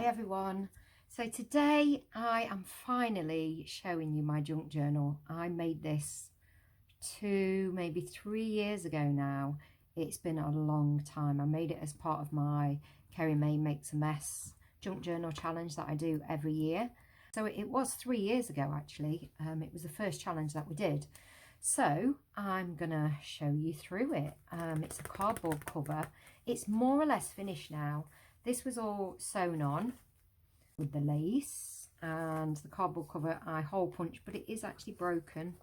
everyone. So today I am finally showing you my junk journal. I made this maybe 3 years ago now. It's been a long time. I made it as part of my Kerry May Makes a Mess junk journal challenge that I do every year. So it was 3 years ago actually. It was the first challenge that we did. So I'm gonna show you through it. It's a cardboard cover. It's more or less finished now. This was all sewn on with the lace, and the cardboard cover I hole punched, but it is actually broken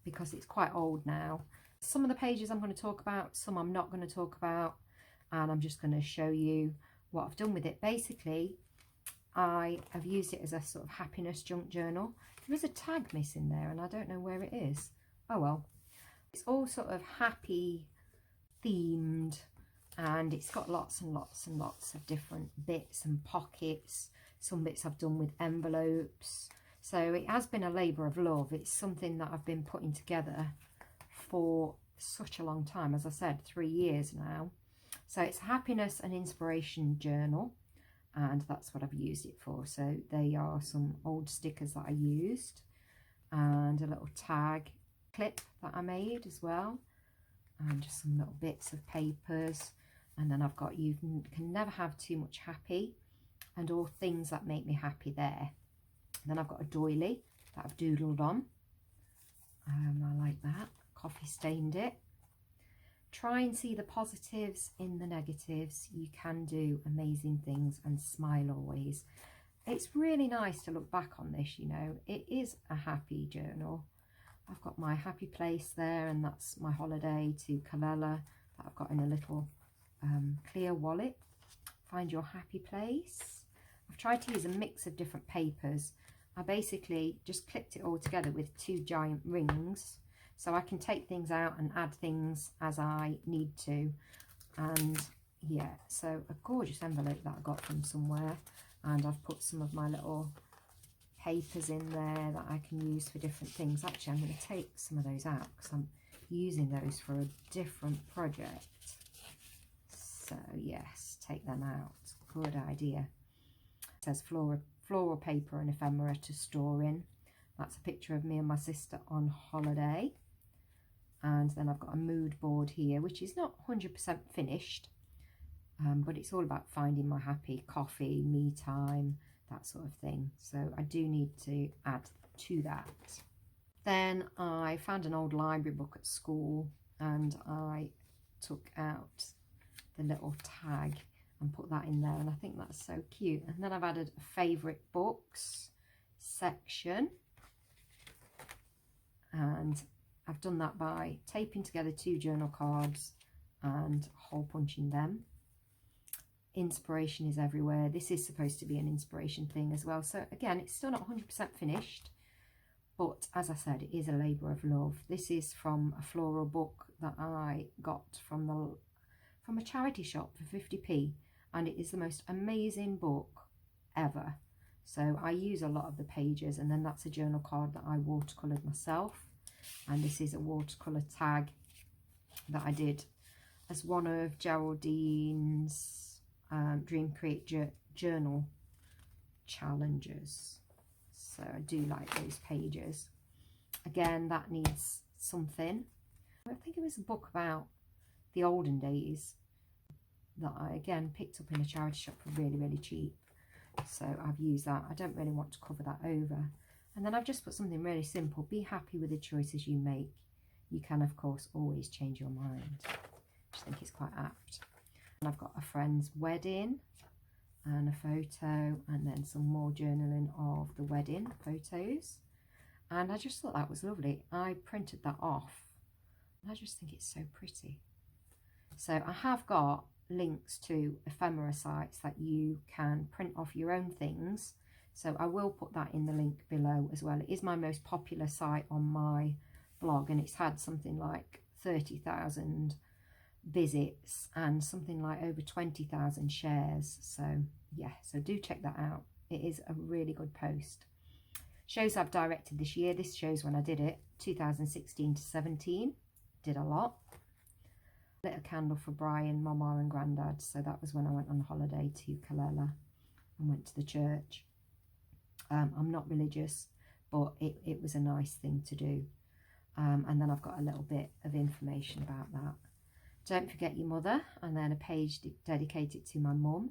because it's quite old now. Some of the pages I'm going to talk about, some I'm not going to talk about, and I'm just going to show you what I've done with it. Basically, I have used it as a sort of happiness junk journal. There is a tag missing there and I don't know where it is. Oh well. It's all sort of happy themed, and it's got lots and lots and lots of different bits and pockets. Some bits I've done with envelopes. So it has been a labour of love. It's something that I've been putting together for such a long time. As I said, 3 years now. So it's a happiness and inspiration journal, and that's what I've used it for. So they are some old stickers that I used, and a little tag clip that I made as well, and just some little bits of papers. And then I've got you can never have too much happy, and all things that make me happy there. And then I've got a doily that I've doodled on. I like that. Coffee stained it. Try and see the positives in the negatives. You can do amazing things, and smile always. It's really nice to look back on this, you know. It is a happy journal. I've got my happy place there, and that's my holiday to Kalella that I've got in a little clear wallet. Find your happy place. I've tried to use a mix of different papers. I basically just clipped it all together with 2 giant rings, so I can take things out and add things as I need to. And yeah, so a gorgeous envelope that I got from somewhere, and I've put some of my little papers in there that I can use for different things. Actually, I'm going to take some of those out because I'm using those for a different project. So yes, take them out. Good idea. It says floral paper and ephemera to store in. That's a picture of me and my sister on holiday. And then I've got a mood board here, which is not 100% finished, but it's all about finding my happy, coffee, me time, that sort of thing. So I do need to add to that. Then I found an old library book at school, and I took out the little tag and put that in there, and I think that's so cute. And then I've added a favourite books section, and I've done that by taping together 2 journal cards and hole punching them. Inspiration is everywhere. This is supposed to be an inspiration thing as well. So again, it's still not 100% finished, but as I said, it is a labour of love. This is from a floral book that I got from a charity shop for 50p, and it is the most amazing book ever. So I use a lot of the pages, and then that's a journal card that I watercoloured myself, and this is a watercolour tag that I did as one of Geraldine's Dream Create Journal challenges. So I do like those pages. Again, that needs something. I think it was a book about the olden days that I again picked up in a charity shop for really, really cheap. So I've used that. I don't really want to cover that over. And then I've just put something really simple. Be happy with the choices you make. You can, of course, always change your mind. I think it's quite apt. And I've got a friend's wedding and a photo, and then some more journaling of the wedding photos. And I just thought that was lovely. I printed that off, and I just think it's so pretty. So I have got links to ephemera sites that you can print off your own things. So I will put that in the link below as well. It is my most popular site on my blog, and it's had something like 30,000 visits and something like over 20,000 shares. So yeah, so do check that out. It is a really good post. Shows I've directed this year. This shows when I did it, 2016 to 17. Did a lot. Lit a candle for Brian, Mama and Grandad. So that was when I went on holiday to Kalella. and went to the church. I'm not religious, but it was a nice thing to do. And then I've got a little bit of information about that. Don't forget your mother, and then a page dedicated to my mum.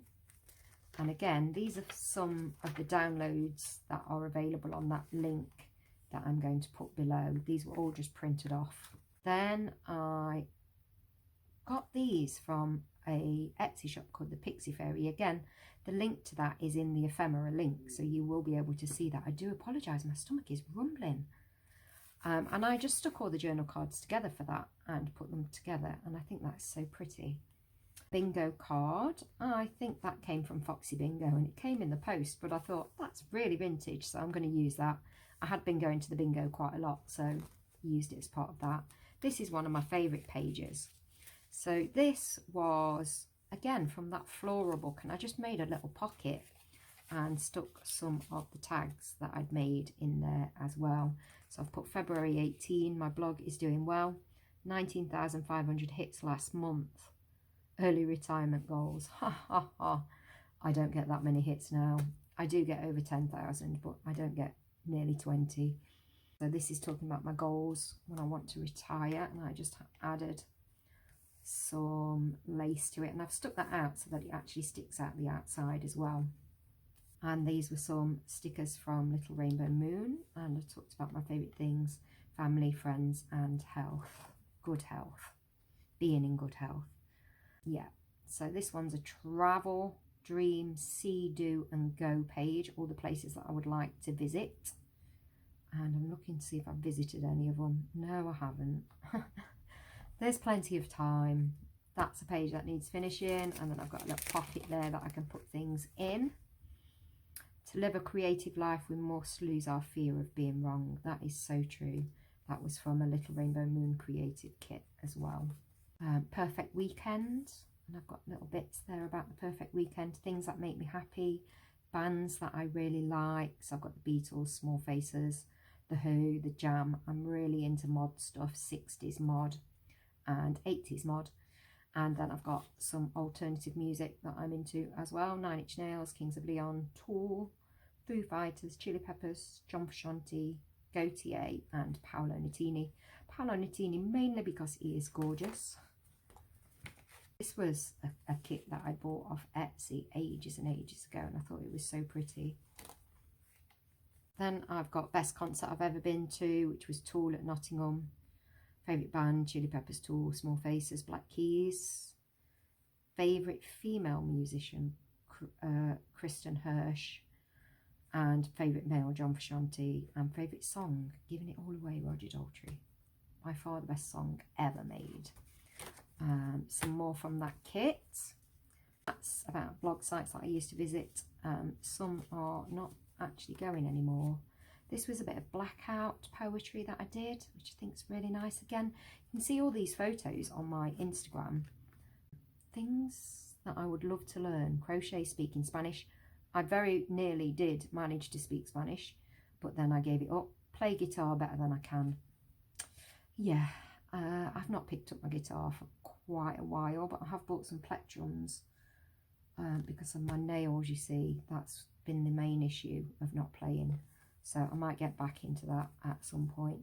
And again, these are some of the downloads that are available on that link that I'm going to put below. These were all just printed off. Then I got these from a Etsy shop called the Pixie Fairy. Again, the link to that is in the ephemera link, so you will be able to see that. I do apologise, my stomach is rumbling. And I just stuck all the journal cards together for that and put them together, and I think that's so pretty. Bingo card, I think that came from Foxy Bingo, and it came in the post, but I thought that's really vintage, so I'm going to use that. I had been going to the bingo quite a lot, so used it as part of that. This is one of my favourite pages. So this was, again, from that floral book, and I just made a little pocket and stuck some of the tags that I'd made in there as well. So I've put February 18, my blog is doing well, 19,500 hits last month, early retirement goals, ha ha ha. I don't get that many hits now. I do get over 10,000, but I don't get nearly 20. So this is talking about my goals when I want to retire, and I just added some lace to it, and I've stuck that out so that it actually sticks out the outside as well. And these were some stickers from Little Rainbow Moon, and I talked about my favourite things: family, friends, and health. Good health, being in good health. Yeah, so this one's a travel, dream, see, do and go page, all the places that I would like to visit. And I'm looking to see if I've visited any of them. No, I haven't. There's plenty of time. That's a page that needs finishing, and then I've got a little pocket there that I can put things in. To live a creative life, we must lose our fear of being wrong. That is so true. That was from a Little Rainbow Moon creative kit as well. Perfect weekend, and I've got little bits there about the perfect weekend, things that make me happy, bands that I really like. So I've got the Beatles, Small Faces, The Who, The Jam. I'm really into mod stuff, 60s mod and 80s mod. And then I've got some alternative music that I'm into as well: Nine Inch Nails, Kings of Leon, Tool, Foo Fighters, Chili Peppers, John Frusciante, Gautier and Paolo Nutini. Paolo Nutini mainly because he is gorgeous. This was a kit that I bought off Etsy ages and ages ago, and I thought it was so pretty. Then I've got best concert I've ever been to, which was Tool at Nottingham. Favourite band, Chili Peppers, Tool, Small Faces, Black Keys. Favourite female musician, Kristen Hirsch. And favourite male, John Frusciante. And favourite song, Giving It All Away, Roger Daltrey. By far the best song ever made. Some more from that kit. That's about blog sites that I used to visit. Some are not actually going anymore. This was a bit of blackout poetry that I did, which I think is really nice. Again, you can see all these photos on my Instagram. Things that I would love to learn: crochet, speaking Spanish. I very nearly did manage to speak Spanish, but then I gave it up. Play guitar better than I can. Yeah, I've not picked up my guitar for quite a while, but I have bought some plectrums because of my nails, you see. That's been the main issue of not playing. So I might get back into that at some point.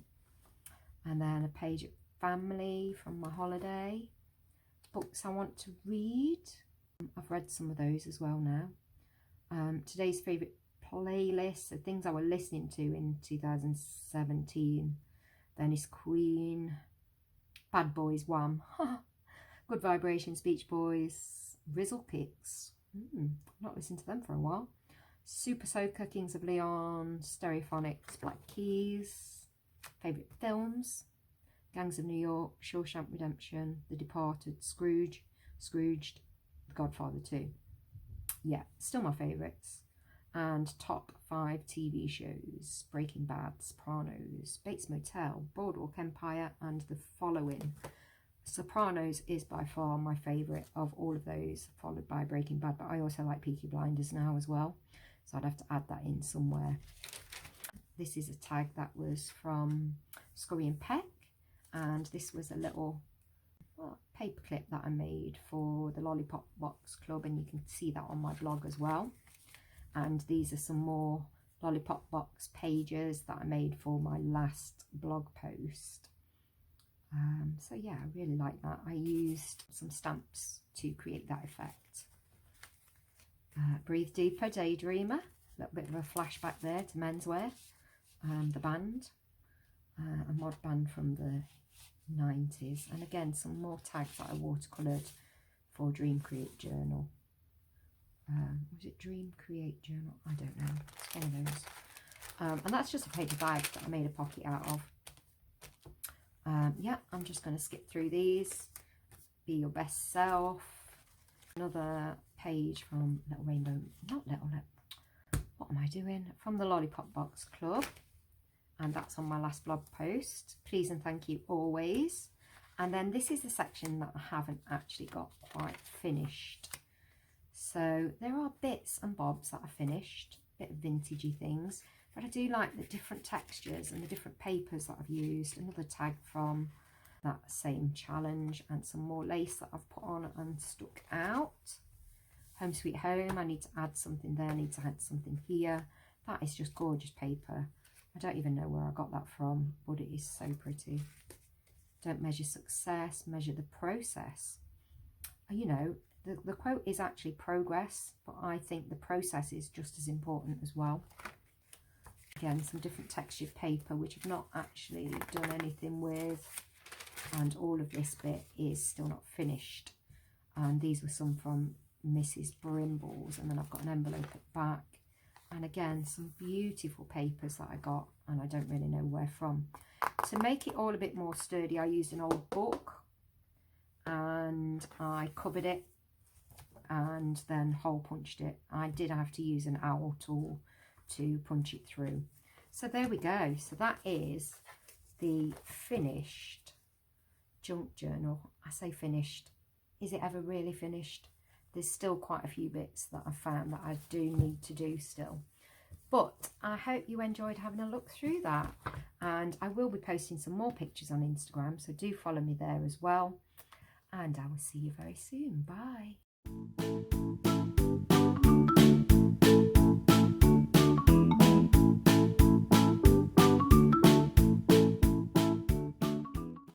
And then a page of family from my holiday. Books I want to read. I've read some of those as well now. Today's favourite playlist, so things I was listening to in 2017. Venice Queen, Bad Boys, Wham, Good Vibrations, Beach Boys, Rizzle Kicks. Not listened to them for a while. Super Soaker, Kings of Leon, Stereophonics, Black Keys. Favourite films: Gangs of New York, Shawshank Redemption, The Departed, Scrooged, The Godfather 2. Yeah, still my favourites. And top 5 TV shows: Breaking Bad, Sopranos, Bates Motel, Boardwalk Empire, and The Following. Sopranos is by far my favourite of all of those, followed by Breaking Bad, but I also like Peaky Blinders now as well, so I'd have to add that in somewhere. This is a tag that was from Scurry and Peck, and this was a little paper clip that I made for the Lollipop Box Club, and you can see that on my blog as well. And these are some more lollipop box pages that I made for my last blog post. So yeah, I really like that. I used some stamps to create that effect. Breathe Deeper, Daydreamer, a little bit of a flashback there to menswear. The band, a mod band from the 90s, and again some more tags that I watercoloured for Dream Create Journal. Was it Dream Create Journal? I don't know. It's one of those. And that's just a paper bag that I made a pocket out of. Yeah, I'm just going to skip through these. Be Your Best Self. Another page from Little Rainbow, not Little, what am I doing? From the Lollipop Box Club. And that's on my last blog post. Please and thank you always. And then this is the section that I haven't actually got quite finished. So there are bits and bobs that I finished, a bit of vintagey things, but I do like the different textures and the different papers that I've used. Another tag from that same challenge, and some more lace that I've put on and stuck out. Home Sweet Home, I need to add something there, I need to add something here. That is just gorgeous paper. I don't even know where I got that from, but it is so pretty. Don't measure success, measure the process. You know, the quote is actually progress, but I think the process is just as important as well. Again, some different textured paper, which I've not actually done anything with. And all of this bit is still not finished. And these were some from Mrs. Brimble's, and then I've got an envelope at the back. And again, some beautiful papers that I got, and I don't really know where from. To make it all a bit more sturdy, I used an old book and I covered it and then hole punched it. I did have to use an owl tool to punch it through. So there we go. So that is the finished junk journal. I say finished. Is it ever really finished? There's still quite a few bits that I found that I do need to do still. But I hope you enjoyed having a look through that. And I will be posting some more pictures on Instagram, so do follow me there as well. And I will see you very soon. Bye.